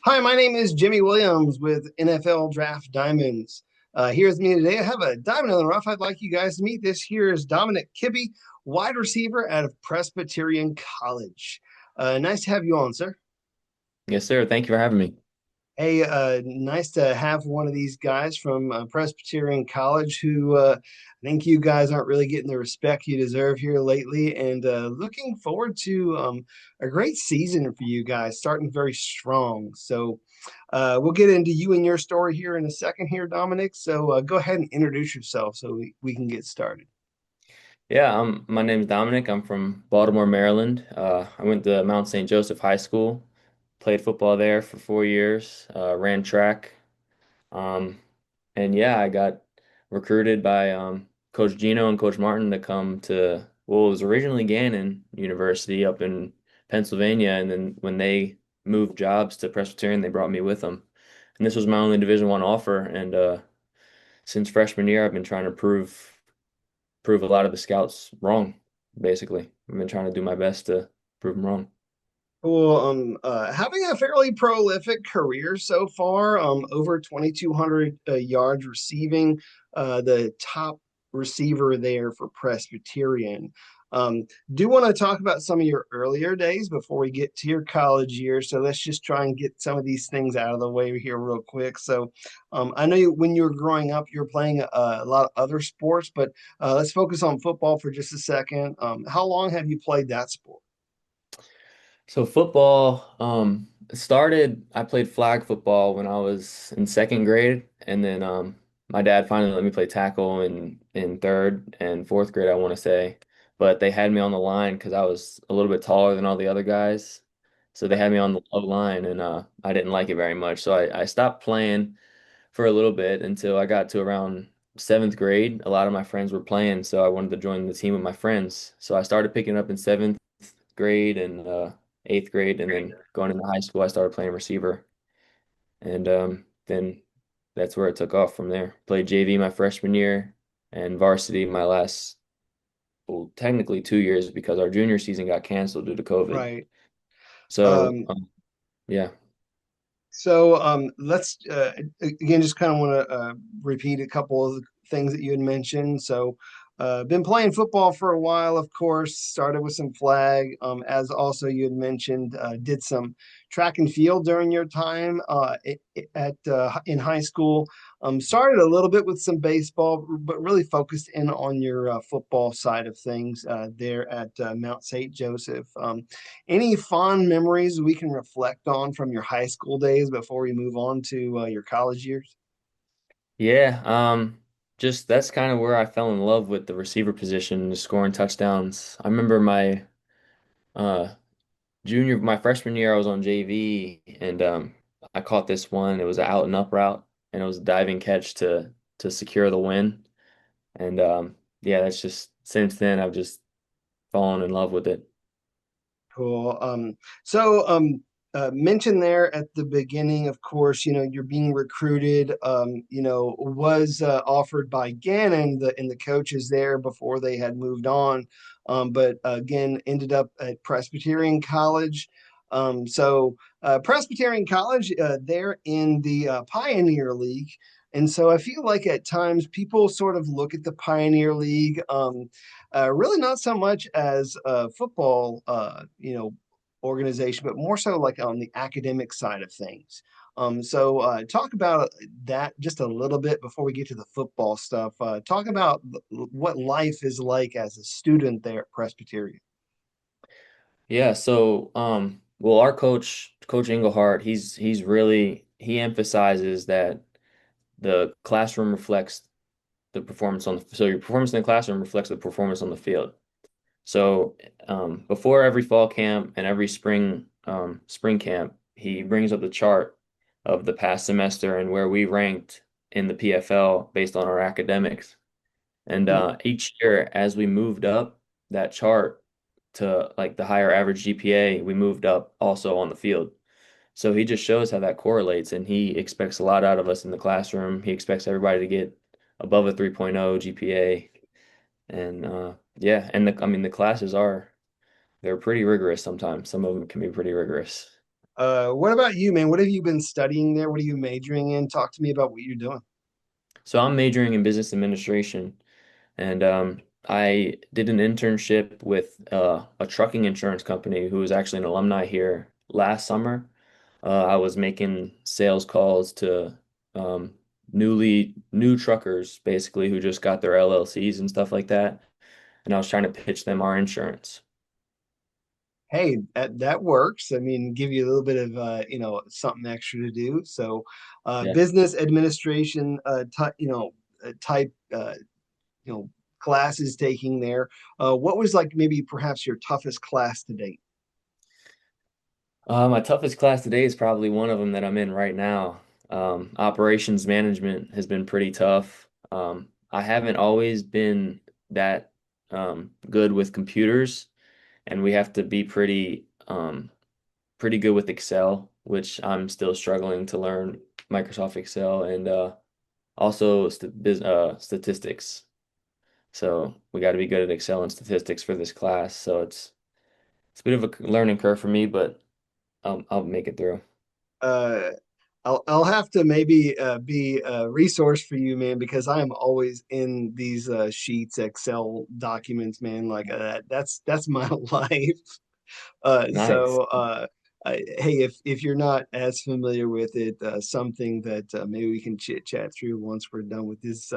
Hi, my name is Jimmy Williams with NFL Draft Diamonds. Here with me today, I have a diamond in the rough I'd like you guys to meet. This here is Dominic Kibby, wide receiver out of Presbyterian College. Nice to have you on, sir. Yes, sir. Thank you for having me. Hey, nice to have one of these guys from Presbyterian College who I think you guys aren't really getting the respect you deserve here lately. And looking forward to a great season for you guys, starting very strong. So we'll get into you and your story here in a second here, Dominic. So go ahead and introduce yourself so we can get started. Yeah, my name is Dominic. I'm from Baltimore, Maryland. I went to Mount St. Joseph High School, played football there for 4 years, ran track. Um, and yeah, I got recruited by Coach Gino and Coach Martin to come to, well, it was originally Gannon University up in Pennsylvania. And then when they moved jobs to Presbyterian, they brought me with them. And this was my only Division I offer. And since freshman year, I've been trying to prove a lot of the scouts wrong, basically. I've been trying to do my best to prove them wrong. Cool. Having a fairly prolific career so far, over 2,200 yards receiving, the top receiver there for Presbyterian. Um, do want to talk about some of your earlier days before we get to your college years. So let's just try and get some of these things out of the way here real quick. So I know when you were growing up, you were playing a lot of other sports, but let's focus on football for just a second. How long have you played that sport? So football, I played flag football when I was in second grade, and then my dad finally let me play tackle in third and fourth grade, I want to say. But they had me on the line because I was a little bit taller than all the other guys. So they had me on the low line, and I didn't like it very much. So I stopped playing for a little bit until I got to around seventh grade. A lot of my friends were playing, so I wanted to join the team with my friends. So I started picking up in seventh grade and eighth grade, and then going into high school, I started playing receiver, and then that's where it took off from there. Played JV my freshman year and varsity my last, well, technically 2 years because our junior season got canceled due to COVID. Right. So Um, yeah. So let's again just kind of want to repeat a couple of the things that you had mentioned. So been playing football for a while, of course. Started with some flag, as also you had mentioned. Did some track and field during your time at in high school. Started a little bit with some baseball, but really focused in on your football side of things there at Mount St. Joseph. Any fond memories we can reflect on from your high school days before we move on to your college years? Yeah, just that's kind of where I fell in love with the receiver position, just scoring touchdowns. I remember uh my freshman year, I was on JV, and I caught this one. It was an out and up route, and it was a diving catch to secure the win. And yeah, that's just since then I've just fallen in love with it. Cool. Mentioned there at the beginning, of course, you're being recruited, was offered by Gannon and the coaches there before they had moved on. But again, ended up at Presbyterian College. Presbyterian College, they're in the Pioneer League. And so I feel like at times people sort of look at the Pioneer League. Really not so much as a football, organization, but more so like on the academic side of things. Talk about that just a little bit before we get to the football stuff. Talk about what life is like as a student there at Presbyterian. Yeah, so well, our Coach Englehart, he emphasizes that the classroom reflects the performance so your performance in the classroom reflects the performance on the field. So before every fall camp and every spring camp, he brings up the chart of the past semester and where we ranked in the PFL based on our academics. And each year, as we moved up that chart to like the higher average GPA, we moved up also on the field. So he just shows how that correlates, and he expects a lot out of us in the classroom. He expects everybody to get above a 3.0 GPA. And yeah, and I mean the classes they're pretty rigorous sometimes. Some of them can be pretty rigorous. What about you, man? What have you been studying there? What are you majoring in? Talk to me about what you're doing. So I'm majoring in business administration, and I did an internship with a trucking insurance company who was actually an alumni here last summer. I was making sales calls to um, new truckers, basically, who just got their LLCs and stuff like that, and I was trying to pitch them our insurance. Hey, that works. I mean, give you a little bit of something extra to do. So, Yeah. business administration, type, classes taking there. What was like maybe perhaps your toughest class to date? My toughest class today is probably one of them that I'm in right now. Operations management has been pretty tough. I haven't always been that good with computers, and we have to be pretty good with Excel, which I'm still struggling to learn Microsoft Excel and also statistics. So we got to be good at Excel and statistics for this class. So it's a bit of a learning curve for me, but I'll make it through. Uh, I'll have to maybe be a resource for you, man, because I am always in these sheets, Excel documents, man. Like that's my life. Nice. Hey, if you're not as familiar with it, something that maybe we can chit chat through once we're done with this,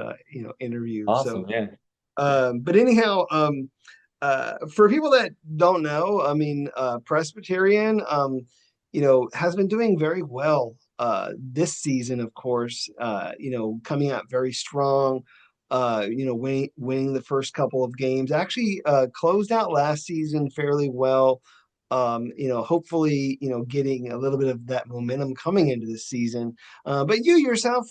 interview. Awesome. Yeah. But anyhow, for people that don't know, I mean, Presbyterian, has been doing very well this season, of course, coming out very strong, winning the first couple of games, actually closed out last season fairly well. Hopefully, getting a little bit of that momentum coming into the season. But you yourself,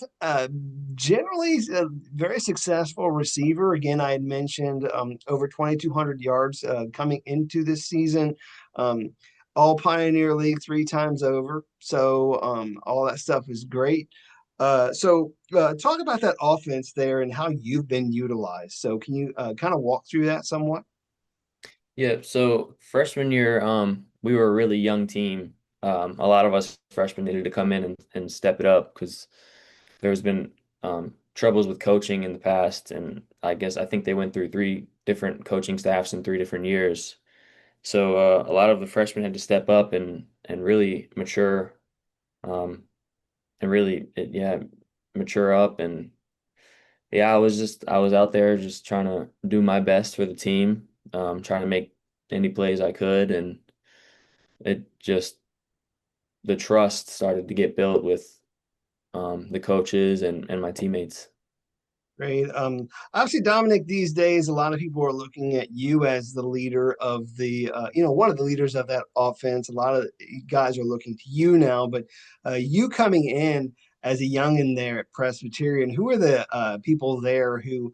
generally a very successful receiver. Again, I had mentioned over 2,200 yards coming into this season. Um, all Pioneer League three times over. So all that stuff is great. Talk about that offense there and how you've been utilized. So can you kind of walk through that somewhat? Yeah. So freshman year, we were a really young team. A lot of us freshmen needed to come in and step it up because there's been troubles with coaching in the past, and I think they went through three different coaching staffs in 3 different years. So a lot of the freshmen had to step up and really mature, um, and really yeah, mature up. And yeah, I was out there just trying to do my best for the team, trying to make any plays I could, and it just the trust started to get built with the coaches and my teammates. Great. Obviously, Dominic, these days, a lot of people are looking at you as the leader of one of the leaders of that offense. A lot of guys are looking to you now, but you coming in as a youngin there at Presbyterian, who are the people there who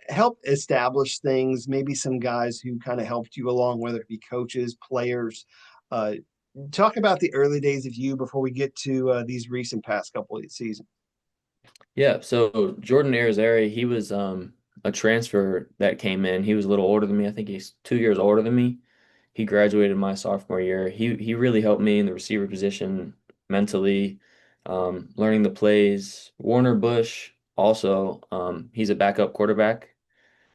helped establish things? Maybe some guys who kind of helped you along, whether it be coaches, players. Uh, Talk about the early days of you before we get to these recent past couple of seasons. Yeah, so Jordan Arizari, he was a transfer that came in. He was a little older than me. I think he's 2 years older than me. He graduated my sophomore year. He really helped me in the receiver position mentally, learning the plays. Warner Bush also, he's a backup quarterback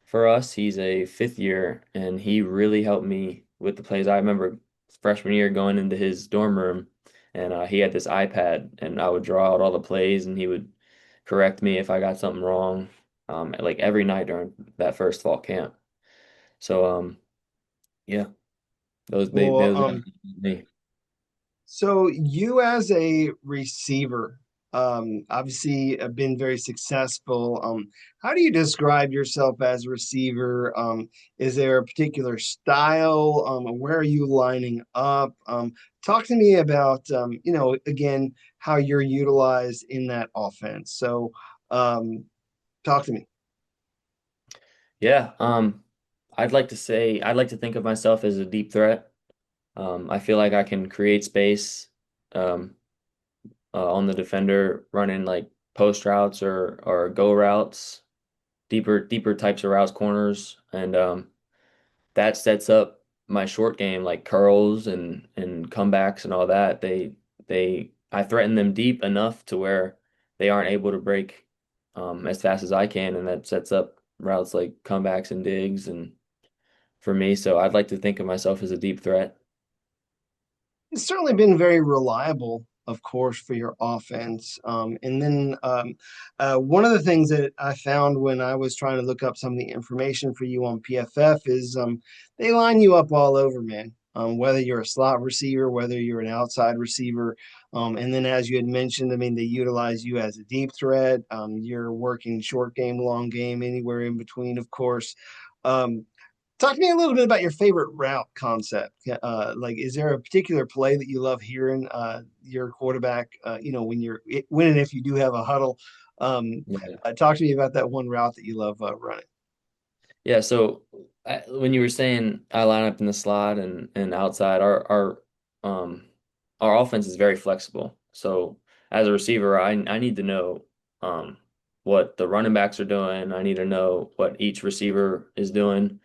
for us. He's a fifth year, and he really helped me with the plays. I remember freshman year going into his dorm room, and he had this iPad, and I would draw out all the plays, and he would correct me if I got something wrong, like every night during that first fall camp. So, yeah, Well, those guys me. so you as a receiver, obviously have been very successful. How do you describe yourself as a receiver? Is there a particular style? Where are you lining up? Talk to me about, again, how you're utilized in that offense. So, talk to me. Yeah, I'd like to think of myself as a deep threat. I feel like I can create space um, on the defender, running like post routes or go routes, deeper types of routes, corners, and that sets up. my short game, like curls and comebacks and all that, I threaten them deep enough to where they aren't able to break as fast as I can, and that sets up routes like comebacks and digs and for me. So I'd like to think of myself as a deep threat. It's certainly been very reliable, of course, for your offense. One of the things that I found when I was trying to look up some of the information for you on PFF is they line you up all over, man. Whether you're a slot receiver, whether you're an outside receiver. And then, as you had mentioned, I mean, they utilize you as a deep threat. You're working short game, long game, anywhere in between, of course. Um, Talk to me a little bit about your favorite route concept. Like, is there a particular play that you love hearing your quarterback, when and if you do have a huddle? Um, Yeah. Talk to me about that one route that you love running. Yeah, so when you were saying I line up in the slot and outside, our offense is very flexible. So as a receiver, I need to know what the running backs are doing. I need to know what each receiver is doing.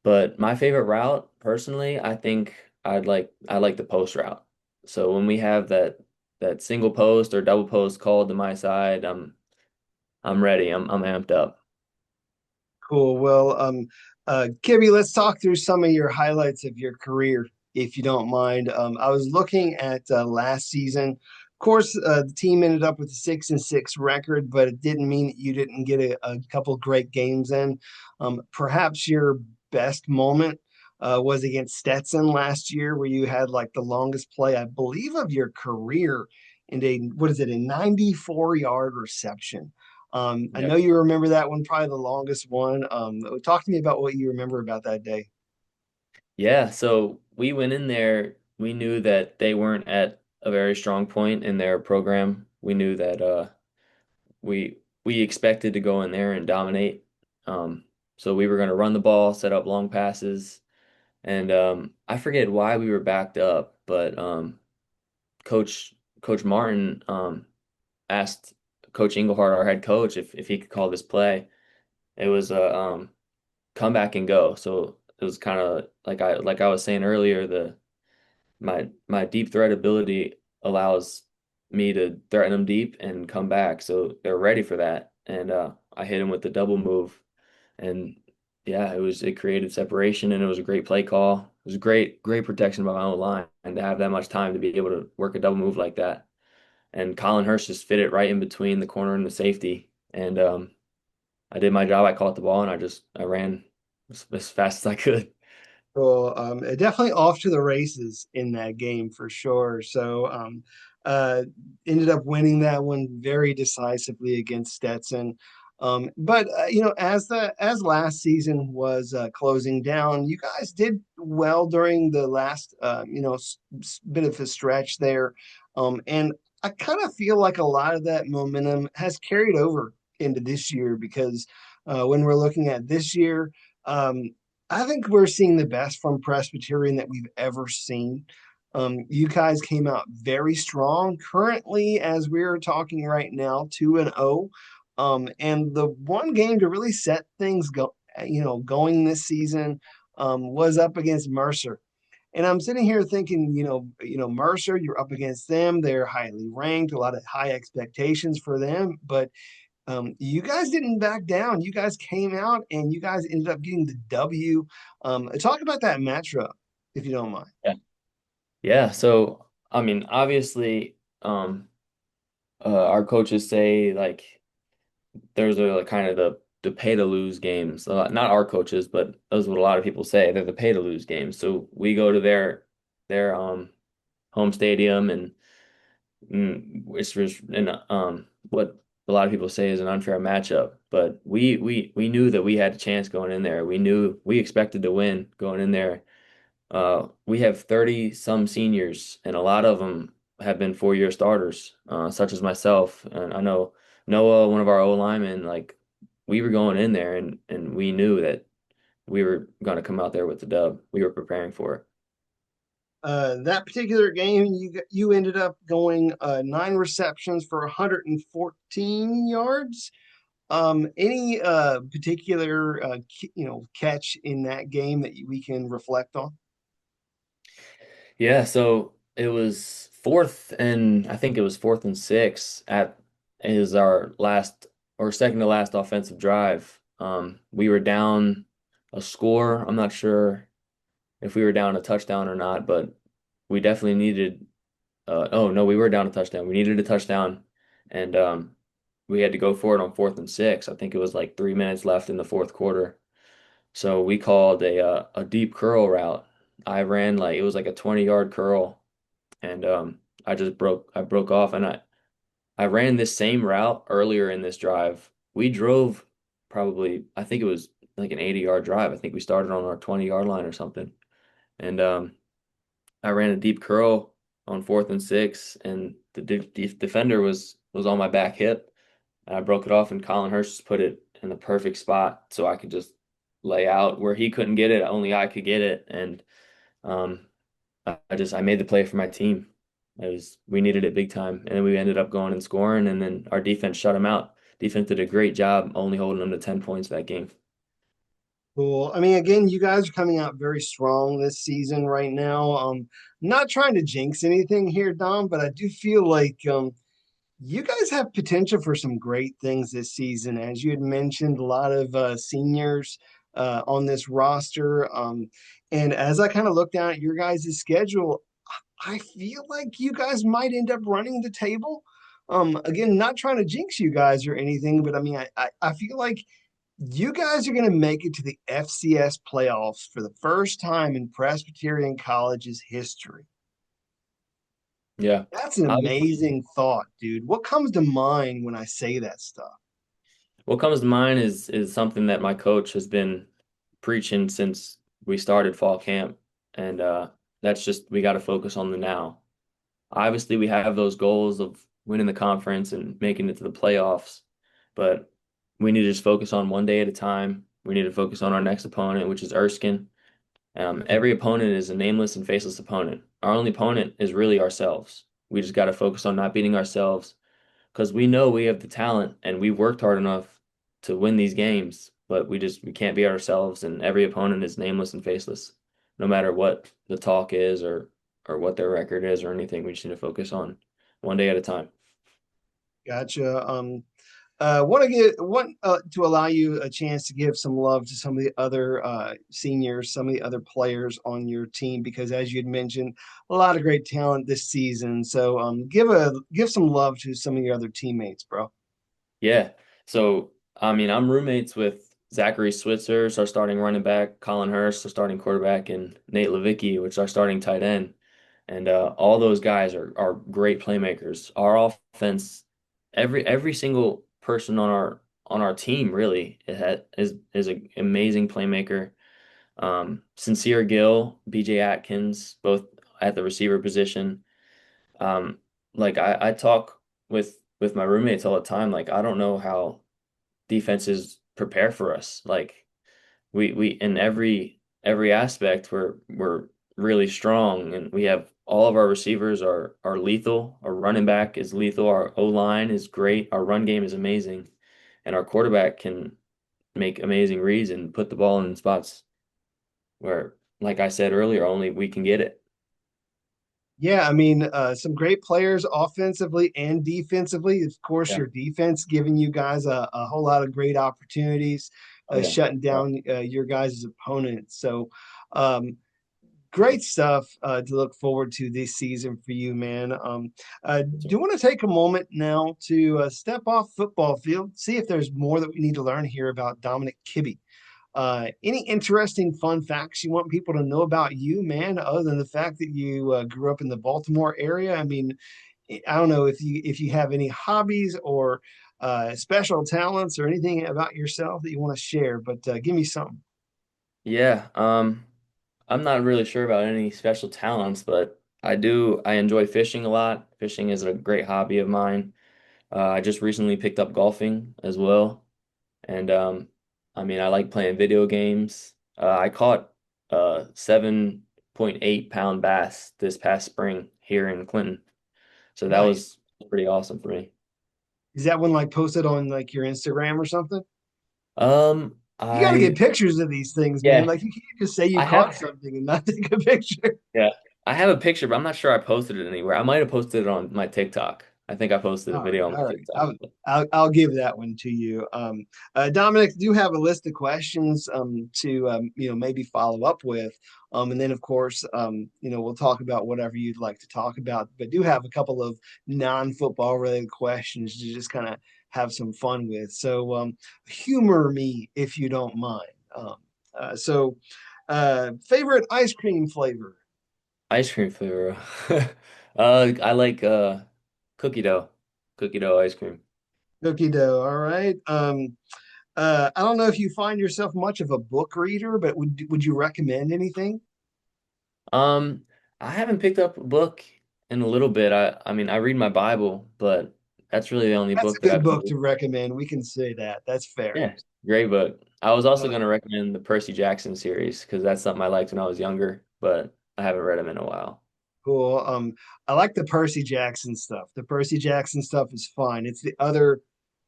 But my favorite route, personally, I think I like the post route. So when we have that single post or double post called to my side, I'm ready. I'm amped up. Cool. Well, Kibby, let's talk through some of your highlights of your career, if you don't mind. I was looking at last season. Of course, the team ended up with a 6-6 record, but it didn't mean that you didn't get a couple great games in. Perhaps your best moment was against Stetson last year, where you had like the longest play, I believe, of your career in what is it, a 94-yard reception. I Yeah. know you remember that one, probably the longest one. Talk to me about what you remember about that day. Yeah, so we went in there, we knew that they weren't at a very strong point in their program. We knew that we expected to go in there and dominate. Um, so we were going to run the ball, set up long passes, and I forget why we were backed up, but Coach Coach Martin asked Coach Engelhardt, our head coach, if he could call this play. It was a come back and go. So it was kind of like I was saying earlier, the my deep threat ability allows me to threaten them deep and come back. So they're ready for that. And I hit him with the double move. And yeah, it created separation and it was a great play call. It was great protection by my own line and to have that much time to be able to work a double move like that. And Colin Hurst just fit it right in between the corner and the safety. And I did my job. I caught the ball and I ran as fast as I could. Well, definitely off to the races in that game for sure. Uh, Ended up winning that one very decisively against Stetson. As last season was closing down, you guys did well during the last bit of a stretch there, and I kind of feel like a lot of that momentum has carried over into this year because when we're looking at this year. Um, I think we're seeing the best from Presbyterian that we've ever seen. You guys came out very strong. Currently, as we're talking right now, 2-0. And the one game to really set things going this season was up against Mercer. And I'm sitting here thinking, Mercer, you're up against them. They're highly ranked, a lot of high expectations for them, but you guys didn't back down. You guys came out and you guys ended up getting the W. Talk about that matchup, if you don't mind. Yeah. Yeah. So, I mean, obviously, our coaches say like there's a like, kind of the pay to lose games. Not our coaches, but those are what a lot of people say. They're the pay to lose games. So we go to their home stadium and it's just in what a lot of people say is an unfair matchup. But we knew that we had a chance going in there. We knew we expected to win going in there. We have 30 some seniors, and a lot of them have been 4-year starters, such as myself. And I know Noah, one of our O linemen, like we were going in there and we knew that we were going to come out there with the dub. We were preparing for it. That particular game, you ended up going 9 receptions for 114 yards. Any particular catch in that game that we can reflect on? Yeah, so it was fourth and I think it was fourth and six at is our last or second to last offensive drive. We were down a score. I'm not sure if we were down a touchdown or not, but we definitely needed oh no, we were down a touchdown. We needed a touchdown and we had to go for it on fourth and six. I think it was like 3 minutes left in the fourth quarter. So we called a deep curl route. I ran like it was like a 20-yard curl and I broke off and I ran this same route earlier in this drive. We drove probably I think it was like an 80-yard drive. I think we started on our 20-yard line or something. And I ran a deep curl on fourth and six and the defender was on my back hip and I broke it off and Colin Hurst put it in the perfect spot so I could just lay out where he couldn't get it, only I could get it and um I made the play for my team. It was we needed it big time, and then we ended up going and scoring, and then our defense shut them out. Defense did a great job, only holding them to 10 points that game. Cool. I mean, again, you guys are coming out very strong this season right now. Not trying to jinx anything here, Dom, but I do feel like you guys have potential for some great things this season. As you had mentioned, a lot of seniors on this roster. And as I kind of look down at your guys' schedule, I feel like you guys might end up running the table. Again, not trying to jinx you guys or anything, but I mean, I feel like you guys are going to make it to the FCS playoffs for the first time in Presbyterian College's history. Yeah. That's an Obviously, amazing thought, dude. What comes to mind when I say that stuff? what comes to mind is something that my coach has been preaching since we started fall camp, and that's just we got to focus on the now. Obviously, we have those goals of winning the conference and making it to the playoffs, but we need to just focus on one day at a time. We need to focus on our next opponent, which is Erskine. Every opponent is a nameless and faceless opponent. Our only opponent is really ourselves. We just got to focus on not beating ourselves because we know we have the talent and we worked hard enough to win these games, but we can't beat ourselves. And every opponent is nameless and faceless, no matter what the talk is or what their record is or anything. We just need to focus on one day at a time. Gotcha. Want to allow you a chance to give some love to some of the other seniors, some of the other players on your team, because as you'd mentioned, a lot of great talent this season. So give some love to some of your other teammates, bro. Yeah. So, I mean, I'm roommates with Zachary Switzer, our starting running back, Colin Hurst, our starting quarterback, and Nate Levicki, which is our starting tight end. And all those guys are great playmakers. Our offense, every single person on our team really is an amazing playmaker. Sincere Gill, BJ Atkins, both at the receiver position. Um, like I talk with my roommates all the time. Like I don't know how defenses prepare for us. Like we in every aspect we're really strong and we have all of our receivers are lethal. Our running back is lethal. Our O line is great. Our run game is amazing, and our quarterback can make amazing reads and put the ball in spots where, like I said earlier, only we can get it. Yeah, I mean, some great players offensively and defensively. Of course, Yeah. your defense giving you guys a whole lot of great opportunities, Oh yeah. shutting down your guys' opponents. So, um, great stuff to look forward to this season for you, man. Do you want to take a moment now to step off football field, see if there's more that we need to learn here about Dominic Kibby? Any interesting fun facts you want people to know about you, man, other than the fact that you grew up in the Baltimore area? I mean, I don't know if you have any hobbies or special talents or anything about yourself that you want to share, but give me something. Yeah. I'm not really sure about any special talents, but I enjoy fishing a lot. Fishing is a great hobby of mine. I just recently picked up golfing as well. And I mean, I like playing video games. I caught a 7.8 pound bass this past spring here in Clinton. So that Nice. was pretty awesome for me. Is that one like posted on like your Instagram or something? You got to get I pictures of these things, man. yeah, Like you can't just say you I caught have something and not take a picture. yeah. I have a picture, but I'm not sure I posted it anywhere. I might have posted it on my TikTok. I think I posted a All right, video on my all right. TikTok. I'll give that one to you. Dominic, do have a list of questions to maybe follow up with, and then of course we'll talk about whatever you'd like to talk about. But do have a couple of non-football related questions to just kind of have some fun with. So humor me if you don't mind. Favorite ice cream flavor? Ice cream flavor. I like cookie dough. Cookie dough ice cream. Cookie dough. All right. I don't know if you find yourself much of a book reader, but would you recommend anything? Um, I haven't picked up a book in a little bit. I mean, I read my Bible, but that's really the only That's book a that good I've book to recommend. We can say that. That's fair. Yeah, great book. I was also Uh, going to recommend the Percy Jackson series because that's something I liked when I was younger, but I haven't read them in a while. cool. I like the Percy Jackson stuff. The Percy Jackson stuff is fine. It's the other,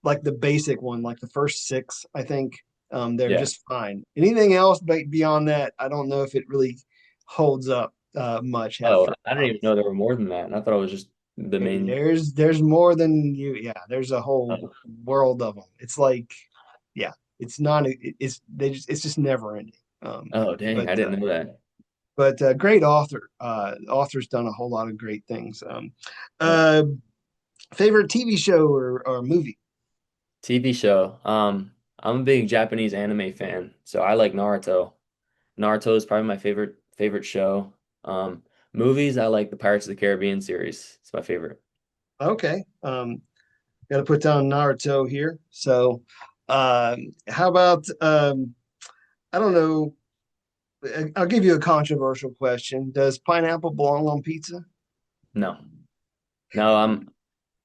like the basic one, like the first six, I think. They're Yeah. just fine. Anything else but beyond that, I don't know if it really holds up much Oh, after I a didn't while. even know there were more than that. And I thought it was just the main. There's more than you. Yeah, there's a whole Oh, world of them. It's like, yeah, it's not. It's just never ending. Um, oh, dang, but I uh, didn't know that. great author. Author's done a whole lot of great things. Yeah. Uh, Favorite TV show or movie? TV show. I'm a big Japanese anime fan, so I like Naruto. Naruto is probably my favorite show. Movies, I like the Pirates of the Caribbean series. It's my favorite. Okay. Got to put down Naruto here. So, how about I don't know. I'll give you a controversial question. Does pineapple belong on pizza? No, no, I'm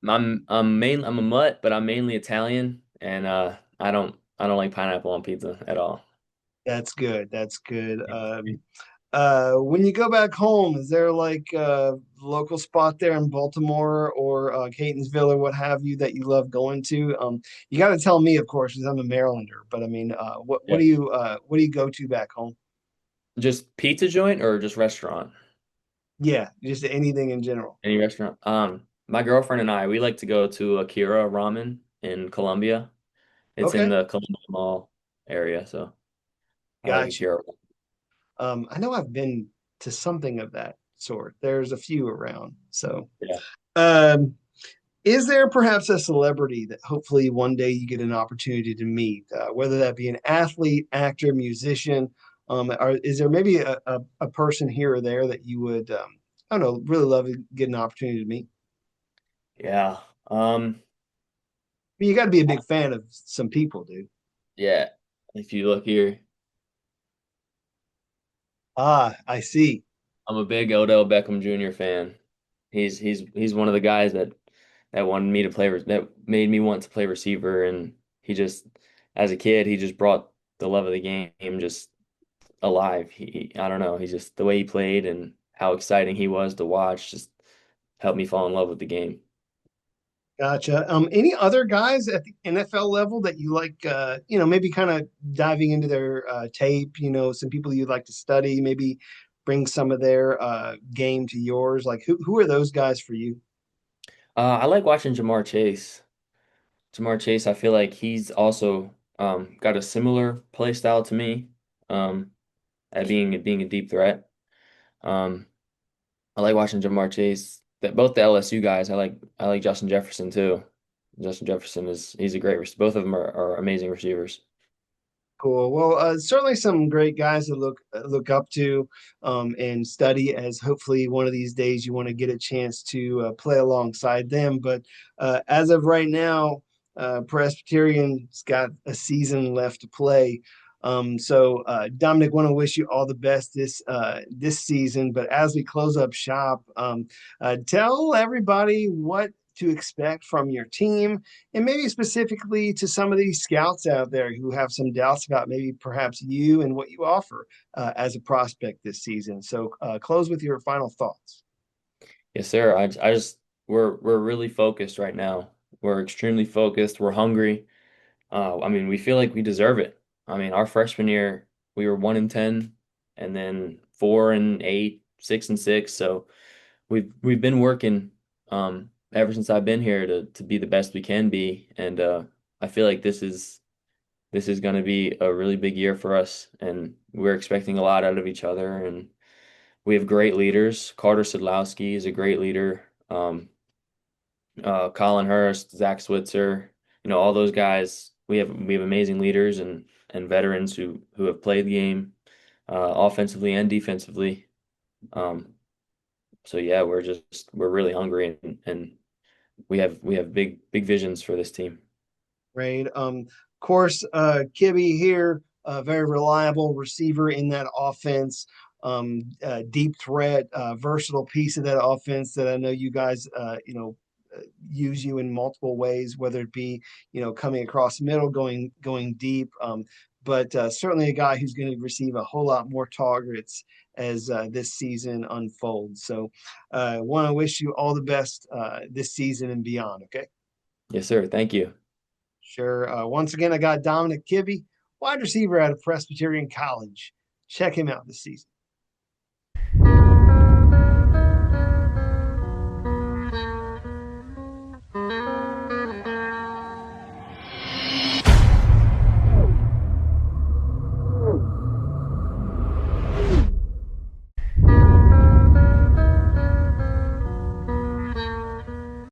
a mutt, but I'm mainly Italian, and I don't like pineapple on pizza at all. That's good. That's good. When you go back home, is there like a local spot there in Baltimore or Catonsville or what have you that you love going to? You got to tell me, of course, because I'm a Marylander. But I mean, Yeah. what do you go to back home? Just pizza joint or just restaurant? Yeah, just anything in general. Any restaurant? My girlfriend and I, we like to go to Akira Ramen in Columbia. It's in Okay, the Columbia Mall area, so I like got you. Akira. I know I've been to something of that sort. There's a few around. So, Yeah. um, is there perhaps a celebrity that hopefully one day you get an opportunity to meet, whether that be an athlete, actor, musician? Or is there maybe a person here or there that you would, I don't know, really love to get an opportunity to meet? Yeah. I mean, you got to be a big fan of some people, dude. Yeah. If you look here, Ah, I see. I'm a big Odell Beckham Jr. fan. He's one of the guys that wanted me to play that made me want to play receiver, and he just as a kid he just brought the love of the game just alive. I don't know, he's just the way he played and how exciting he was to watch just helped me fall in love with the game. Gotcha. Any other guys at the NFL level that you like, maybe kind of diving into their tape, some people you'd like to study, maybe bring some of their game to yours? Like who are those guys for you? I like watching Jamar Chase. Jamar Chase, I feel like he's also got a similar play style to me, at being a deep threat. Um, I like watching Jamar Chase. That both the LSU guys. I like Justin Jefferson too. Justin Jefferson he's a great. Both of them are amazing receivers. Cool. Well, certainly some great guys to look up to and study. As hopefully one of these days you want to get a chance to play alongside them. But as of right now, Presbyterian's got a season left to play. Dominic, want to wish you all the best this season. But as we close up shop, tell everybody what to expect from your team and maybe specifically to some of these scouts out there who have some doubts about maybe perhaps you and what you offer as a prospect this season. So close with your final thoughts. Yes, sir. I just we're really focused right now. We're extremely focused. We're hungry. I mean, we feel like we deserve it. I mean, our freshman year we were 1-10, and then 4-8, 6-6. So we've been working ever since I've been here to be the best we can be, and I feel like this is going to be a really big year for us, and we're expecting a lot out of each other. And we have great leaders. Carter Sadlowski is a great leader. Colin Hurst, Zach Switzer, all those guys. We have amazing leaders and veterans who have played the game offensively and defensively. Um, so yeah, we're really hungry and we have big visions for this team. Right. Of course, Kibby here, a very reliable receiver in that offense, deep threat, versatile piece of that offense that I know you guys, use you in multiple ways, whether it be, coming across the middle, going deep. But certainly a guy who's going to receive a whole lot more targets as this season unfolds. So, want to wish you all the best this season and beyond. Okay. Yes, sir. Thank you. Sure. Once again, I got Dominic Kibby, wide receiver out of Presbyterian College. Check him out this season.